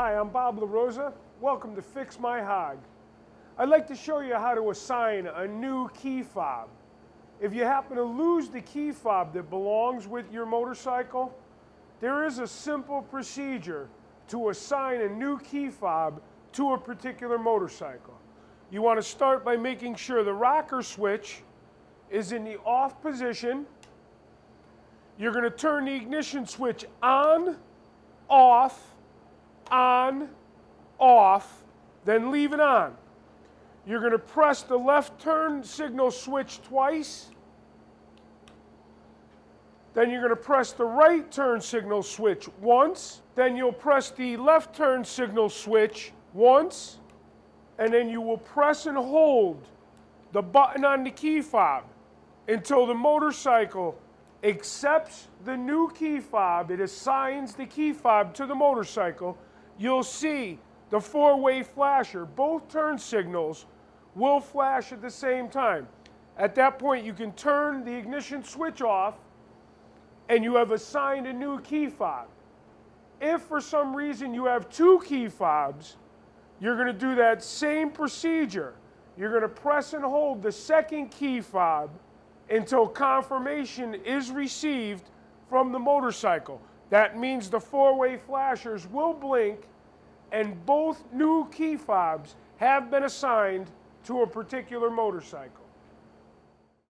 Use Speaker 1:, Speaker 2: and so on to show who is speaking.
Speaker 1: Hi, I'm Bob LaRosa. Welcome to Fix My Hog. I'd like to show you how to assign a new key fob. If you happen to lose the key fob that belongs with your motorcycle, there is a simple procedure to assign a new key fob to a particular motorcycle. You want to start by making sure the rocker switch is in the off position. You're going to turn the ignition switch on, off, then leave it on. You're going to press the left turn signal switch twice. Then you're going to press the right turn signal switch once. Then you'll press the left turn signal switch once. And then you will press and hold the button on the key fob until the motorcycle accepts the new key fob. It assigns the key fob to the motorcycle. You'll see the four-way flasher. Both turn signals will flash at the same time. At that point, you can turn the ignition switch off and you have assigned a new key fob. If for some reason you have two key fobs, you're going to do that same procedure. You're going to press and hold the second key fob until confirmation is received from the motorcycle. That means the four-way flashers will blink and both new key fobs have been assigned to a particular motorcycle.